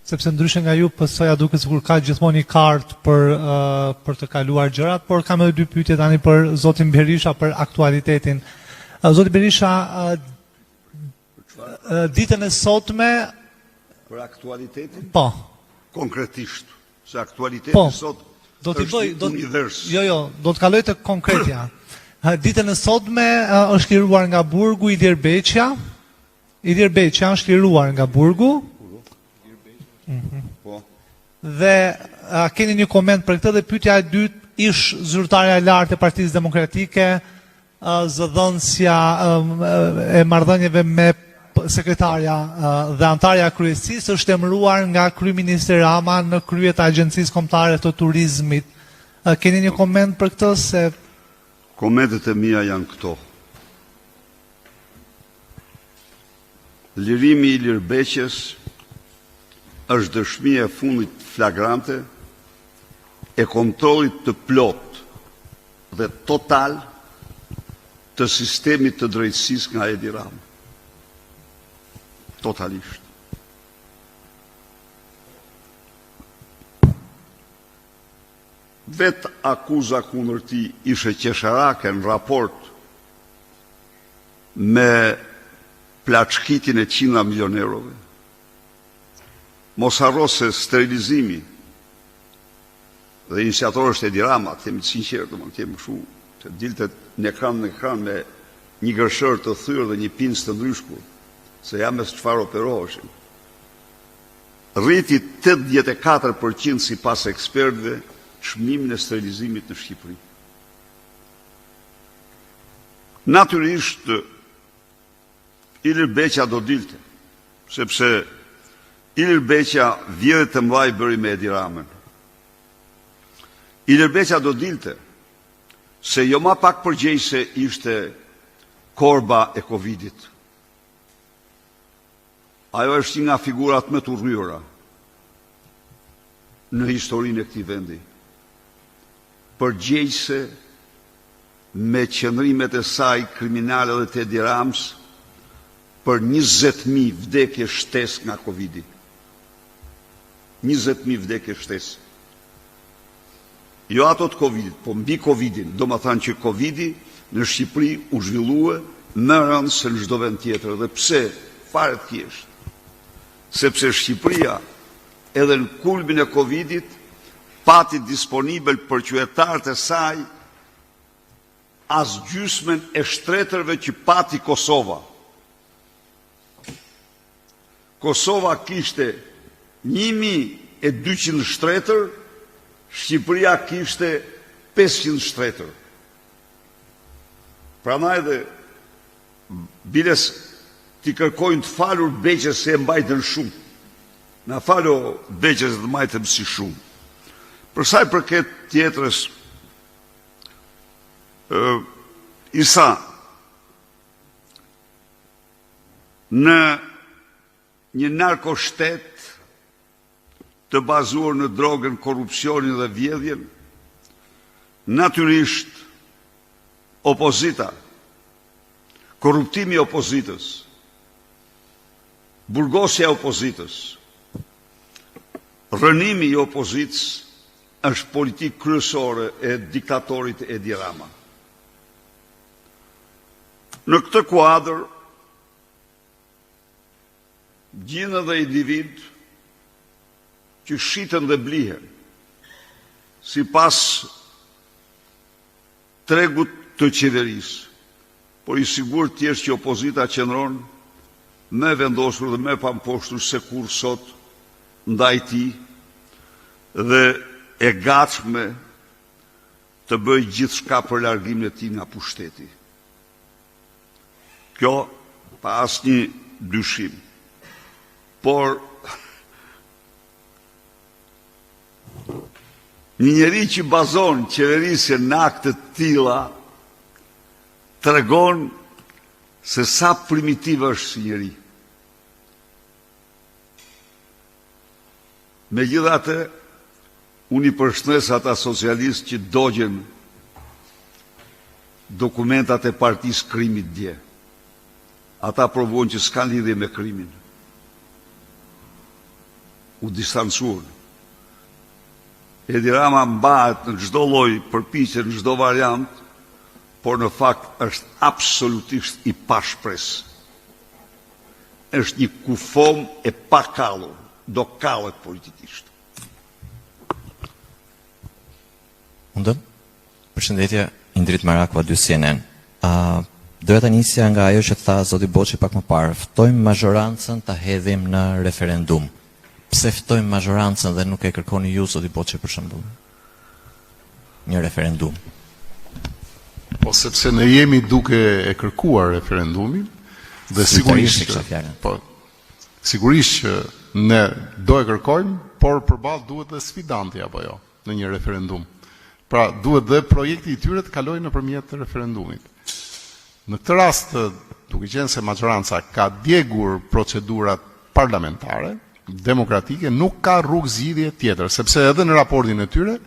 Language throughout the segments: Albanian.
sepse ndryshe nga ju pësoja duke sikur ka gjithmonë një kartë për të kaluar gjërat, por kam edhe dy pyetje tani për zotin Berisha për aktualitetin. Zoti Berisha, ditën e sotme për aktualitetin? Po. Konkretisht, se aktualiteti sot është univers. Jo, do të kaloj të konkretja. Ditën e sotme është liruar nga burgu Ilir Beqja. Ilir Beqja është liruar nga burgu. Po. Dhe keni një koment për këtë, dhe pyetja e dytë ish zyrtarja e lartë e Partisë Demokratike, zëdhënësja e marrëdhënieve me sekretarja dhe antarja kryesisë është emëruar nga kryeministri Rama në krye të Agjencisë Kombëtare të Turizmit. Keni një koment për këtë se komentet e mia janë këto. Lirimi i Ilir Beqjes është dëshmia e fundit flagrante e kontrollit të plot dhe total të sistemit të drejtësisë nga Edi Rama. Totalisht. Vetë akuza kundër tij ishte qesharake në raport me plaçkitin e 100 milion eurove. Mos harro se sterilizimi dhe iniciator është Edi Rama, të themi të sinqertë, më kemi kështu, të dilte në ekran me një gërshër të thyrë dhe një pincë të ndryshkur, se jam me çfarë operoheshin. Rriti 84% sipas ekspertëve çmimin e sterilizimit në Shqipëri. Natyrisht Ilir Beqja do dilte, sepse Ilir Beqja vjedhje të mëdha bëri me Edi Ramën. Ilir Beqja do dilte se jo ma pak përgjegjëse ishte korba e Covidit. Ajo është një nga figurat më të urryera në historinë e këtij vendi. Përgjegjëse me qëndrimet e saj kriminale dhe të Edi Ramës për 20.000 vdekje shtesë nga Covidi. 20.000 vdekje shtesë. Jo ato të Covidit, po mbi Covidin. Do më thanë që Covidi në Shqipëri u zhvillue më rëndë se në çdo vend tjetër. Dhe pse? Fare të thjeshtë. Sepse Shqipëria edhe në kulmin e Covidit pati disponibel për qytetarët e saj as gjysmën e shtretërve që pati Kosova. Kosova kishte 1200 shtretër, Shqipëria kishte 500 shtretër. Prandaj dhe biles t'i kërkojnë të falur Beqjes se e mbajtën shumë. Na falo Beqjes dhe mbajtëm si shumë. Për sa i përket tjetrës, Isa, në një narkoshtet të bazuar në drogën, korrupsionin dhe vjedhjen, natyrisht opozita, korruptimi i opozitës, burgosja e opozitës, rënimi i opozitës është politikë kryesore e diktatorit Edi Rama. Në këtë kuadër, gjenden dhe individ që shiten dhe blihen, sipas tregut të qeverisë, por i sigurt thjesht që opozita qëndron më vendosur dhe më pamposhtur se kur sot ndaj tij dhe e gatshme të bëjë gjithçka për largimin e tij nga pushteti. Kjo pa asnjë dyshim. Por një njeri që bazon qeverisjen në akte të tilla tregon se sa primitiv është si njeri. Megjithatë, unë i përshëndes ata socialistë që dogjen dokumentat e Partisë Krimit dje. Ata provojnë që s'kan lidhje me krimin. u distancuar. Edi Rama mbahet në çdo lloj përpiqje, në çdo variant, por në fakt është absolutisht i pashpres. Është një kufom e pakallur, do kallet politikisht. Undëm? Përshëndetje, Indrit Marakova, 2 CNN. Doja ta nisja nga ajo që tha zoti Boçi pak më parë, ftojmë mazhorancën ta hedhim në referendum. Pse ftojmë mazhorancën dhe nuk e kërkoni ju, zoti Boçi, për shembull? Një referendum. Po sepse ne jemi duke e kërkuar referendumin dhe sigurisht që ne do e kërkojmë, por përballë duhet dhe sfidanti apo jo në një referendum. Pra duhet dhe projekti i tyre të kalojë nëpërmjet referendumit. Në këtë rast, duke qenë se majoranca ka djegur procedurat parlamentare, demokratike, nuk ka rrugë zgjidhje tjetër, sepse edhe në raportin e tyre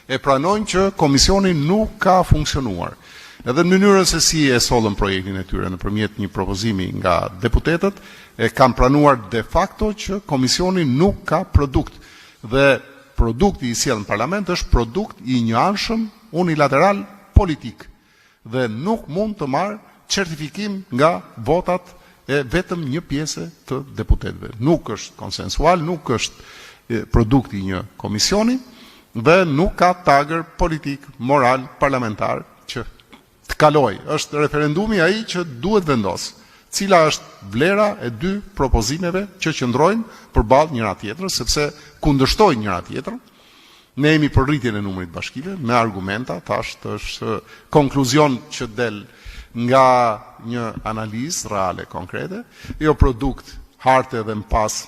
e pranojnë që komisioni nuk ka funksionuar. Edhe në mënyrën se si e sollën projektin e tyre nëpërmjet një propozimi nga deputetët, e kanë pranuar de facto që komisioni nuk ka produkt. Dhe produkti i sjellë në parlament është produkt i një anshëm unilateral politik dhe nuk mund të marrë certifikim nga votat e vetëm një pjesë të deputetëve. Nuk është konsensual, nuk është produkt i një komisioni dhe nuk ka tagër politik, moral, parlamentar që të kaloj. Është referendumi ai që duhet vendos cila është vlera e 2 propozimeve që qëndrojnë përballë njëra tjetrës, sepse kundërshtojnë njëra tjetrën. Ne jemi për rritjen e numrit bashkive me argumenta, tash është konkluzion që del nga një analizë reale konkrete, jo produkt harte dhe mpas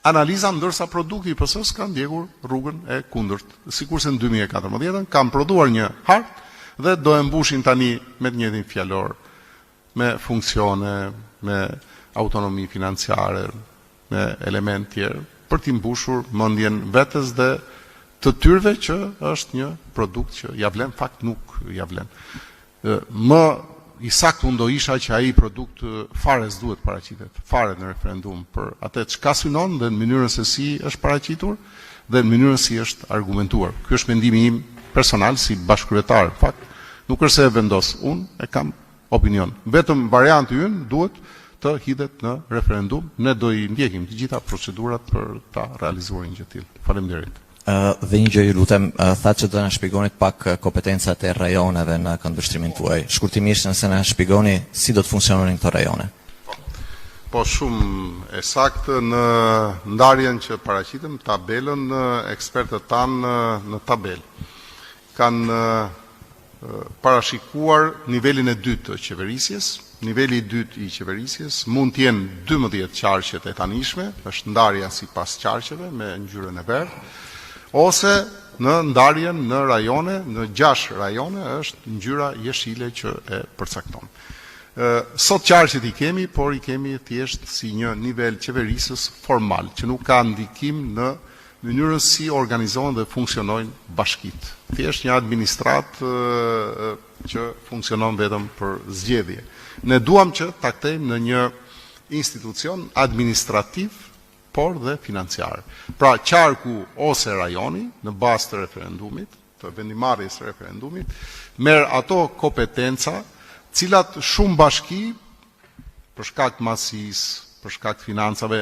analiza, ndërsa produkti i PS-s ka ndjekur rrugën e kundërt. Sikurse në 2014 kanë prodhuar një hartë dhe do e mbushin tani me të njëjtin fjalor, me funksione, me autonomi financiare, me element tjerë, për t'i mbushur mendjen vetes dhe të tyrve që është një produkt që ja vlen, fakt nuk ja vlen. Më i saktë do isha që ai produkt fare s'duhet paraqitet, fare në referendum për atë çka synon dhe në mënyrën se si është paraqitur dhe në mënyrën si është argumentuar. Ky është mendimi im personal si bashkëkryetar. Fakt, nuk është se e vendos, unë e kam opinion. Vetëm varianti ynë duhet të hidhet në referendum, ne do i ndjekim të gjitha procedurat për ta realizuar një gjë të tillë. Faleminderit. Dhe një gjë, ju lutem, thatë që do na shpjegonit pak kompetencat e rajoneve në këndvështrimin tuaj. Shkurtimisht nëse na shpjegoni si do të funksiononin këto rajone. Po shumë e saktë në ndarjen që paraqitëm, tabelën ekspertët tanë në tabelë kanë parashikuar nivelin e 2 të qeverisjes. Niveli i 2 i qeverisjes mund të jenë 12 qarqet e tanishme, është ndarja sipas qarqeve me ngjyrën e verdhë, ose në ndarjen në rajone, në 6 rajone është ngjyra jeshile që e përcakton. Sot qarqet i kemi, por i kemi thjesht si një nivel qeverisës formal, që nuk ka ndikim në mënyrën si organizohen dhe funksionojnë bashkit. Thjesht një administrat që funksionon vetëm për zgjedhje. Ne duam që ta kthejmë në një institucion administrativ, por dhe financiar. Pra qarku ose rajoni, në bazë të referendumit, të vendimarrjes së referendumit, merr ato kompetenca, cilat shumë bashki, për shkak të masisë, për shkak të financave,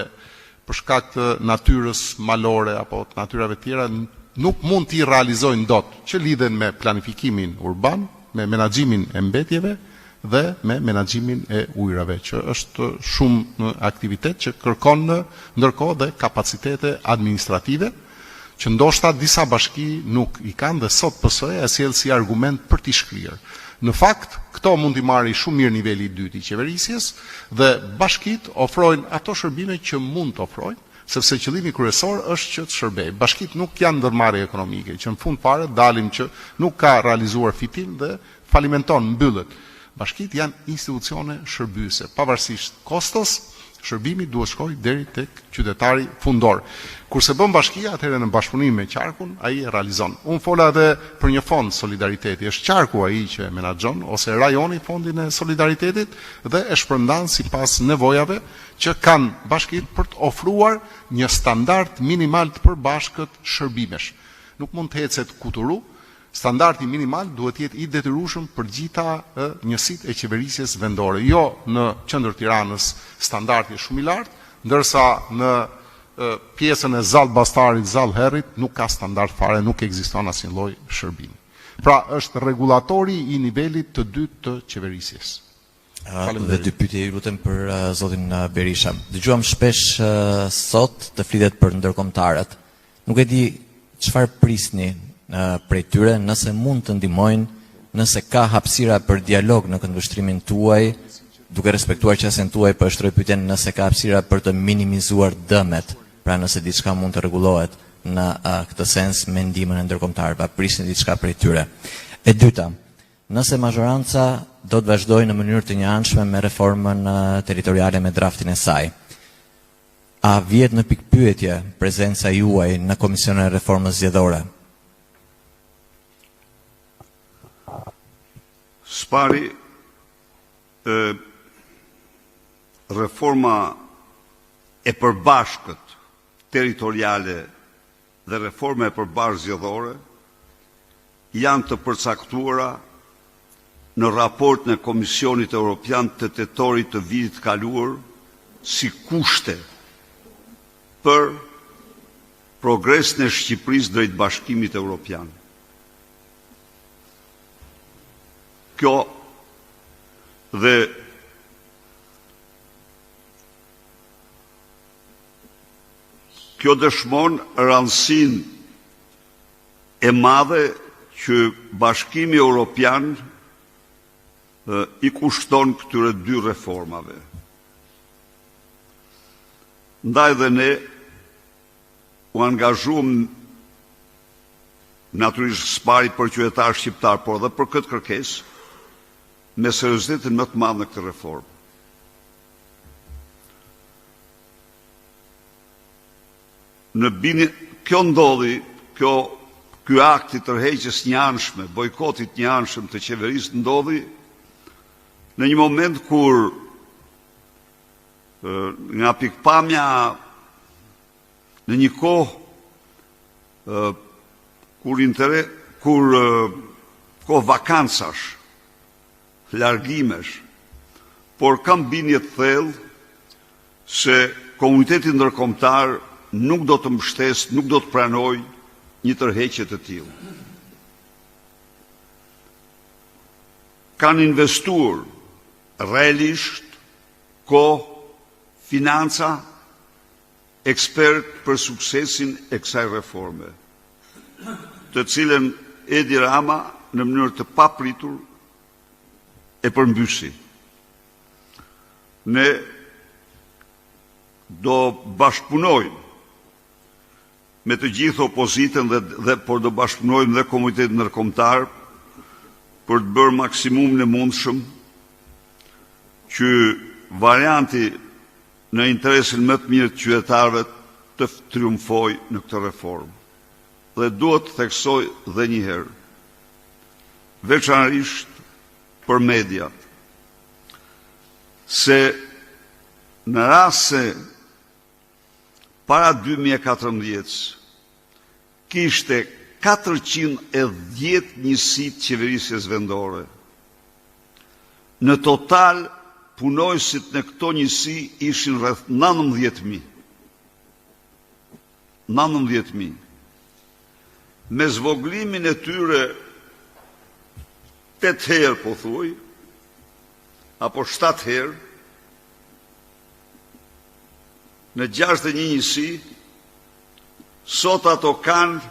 për shkak të natyrës malore apo të natyrave tjera, nuk mund t'i realizojnë dot, që lidhen me planifikimin urban, me menaxhimin e mbetjeve dhe me menaxhimin e ujrave, që është shumë aktivitet që kërkon ndërkohë dhe kapacitete administrative, që ndoshta disa bashki nuk i kanë dhe sot PS-ja e sjell si argument për t'i shkrirë. Në fakt, këto mund t'i marrë shumë mirë niveli i 2 i qeverisjes dhe bashkit ofrojnë ato shërbime që mund të ofrojnë, sepse qëllimi kryesor është që të shërbejë. Bashkit nuk janë ndërmarrje ekonomike, që në fund fare dalim që nuk ka realizuar fitim dhe falimenton, mbyllet. Bashkit janë institucione shërbyese, pavarësisht kostos Shërbimi duhet shkoj deri tek qytetari fundor. Kurse bën bashkia, atëherë në bashkëpunim me qarkun, ai e realizon. Unë fola edhe për një fond solidariteti. Është qarku ai që e menaxhon ose rajoni fondin e solidaritetit dhe e shpërndan sipas nevojave që kanë bashkitë për të ofruar një standard minimal të përbashkët shërbimesh. Nuk mund të hecet kuturu. Standardi minimal duhet jetë i detyrueshëm për gjitha njësitë e qeverisjes vendore. Jo në qendër Tiranës standardi është shumë i lartë, ndërsa në pjesën e Zall Bastarit, Zall Herrit nuk ka standard fare, nuk ekziston asnjë lloj shërbimi. Pra është rregulatori i nivelit të dytë të qeverisjes. Dhe dy pyetje ju lutem për zotin Berisha. Dëgjuam shpesh sot të flitet për ndërkombëtarët. Nuk e di çfarë prisni prej tyre, nëse mund të ndihmojnë, nëse ka hapësira për dialog në këndvështrimin tuaj, duke respektuar qasjen tuaj, po e shtroj pyetjen nëse ka hapësira për të minimizuar dëmet, pra nëse diçka mund të rregullohet në këtë sens me ndihmën e ndërkombëtarëve, prisni diçka prej tyre. E dyta, nëse mazhoranca do të vazhdojë në mënyrë të njëanshme me reformën territoriale me draftin e saj, a vjet në pikpyetje prezenca juaj në Komisionin e Reformës Zgjedhore? Spari, reforma e përbashkët territoriale dhe reforma e përbashkët zgjedhore janë të përcaktuara në raportin e Komisionit Evropian të tetorit të vitit kaluar si kushte për progresin e Shqipërisë drejt Bashkimit Evropian. Kjo dhe kjo dëshmon rëndësinë e madhe që Bashkimi Evropian i kushton këtyre dy reformave. Ndaj dhe ne u angazhuam natyrisht Spari për qytetar shqiptar, por edhe për këtë kërkesë me seriozitetin më të madh në këtë reformë. Në bini, kjo ndodhi, ky akt i tërheqjes njëanshme, bojkotit njëanshëm të qeverisë ndodhi në një moment kur nga pikpamja në një kohë kur kohë vakancash, largimesh, por kam binje të thellë se komuniteti ndërkombëtar nuk do të mbështesë, nuk do të pranojë një tërheqje të tillë. Kanë investuar realisht kohë, financa, ekspert për suksesin e kësaj reforme, të cilën Edi Rama në mënyrë të papritur e përmbysi. Ne do bashkëpunojmë me të gjithë opozitën por do bashkëpunojmë dhe komunitetin ndërkombëtar për të bërë maksimumin e mundshëm që varianti në interesin më të mirë të qytetarëve të triumfojë në këtë reformë. Dhe duhet të theksoj dhe një herë, veçanërisht për mediat, se në rast se para 2014 kishte 410 njësi të qeverisjes vendore. Në total, punojësit në këto njësi ishin rreth 19.000. 19.000. Me zvoglimin e tyre 8 herë, po thuj, apo 7 herë, në 61 njësi, sot ato kanë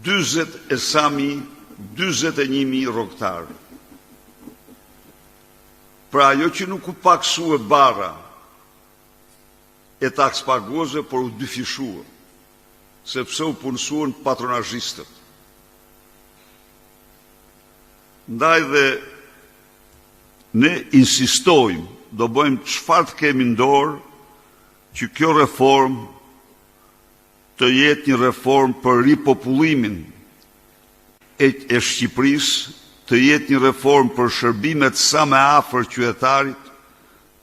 21.000 rrogtarë. Pra ajo që nuk u paksue bara e taks paguese, por u dyfishue, sepse u punësuan patronazhistët. Ndaj dhe ne insistojmë do bëjmë çfarë të kemi në dorë që kjo reformë të jetë një reformë për ripopullimin e Shqipërisë, të jetë një reformë për shërbimet sa më afër qytetarit,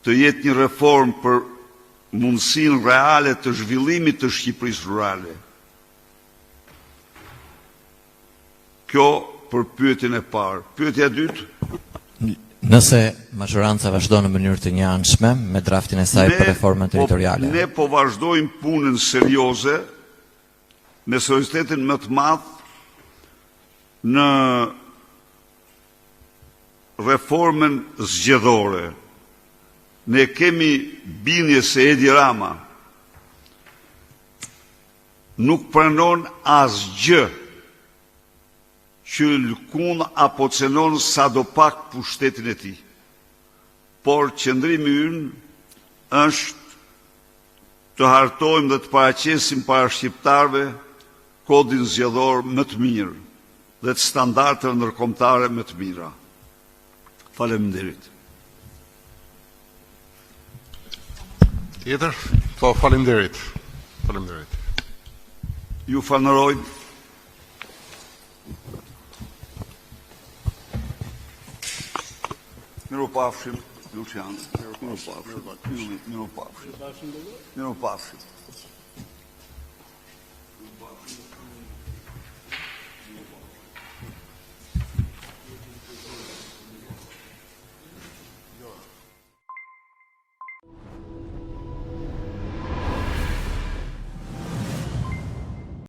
të jetë një reformë për mundësinë reale të zhvillimit të Shqipërisë rurale. Kjo për pyetjen e parë. Pyetja e dytë, Nëse mazhoranca vazhdon në mënyrë të njëanshme me draftin e saj për reformën territoriale. Ne po vazhdojmë punën serioze me seriozitetin më të madh në reformën zgjedhore. Ne kemi bindje se Edi Rama nuk pranon asgjë që lëkun apo cenon sa do pak pushtetin e tij. Por qëndrimi ynë është të hartojmë dhe të paraqesim para shqiptarëve kodin zgjedhor më të mirë dhe të standardeve ndërkombëtare më të mira. Faleminderit. Tjetër? Po, faleminderit. Faleminderit. Ju falenderoj. Miropafshim, Lucian. Miropafshim.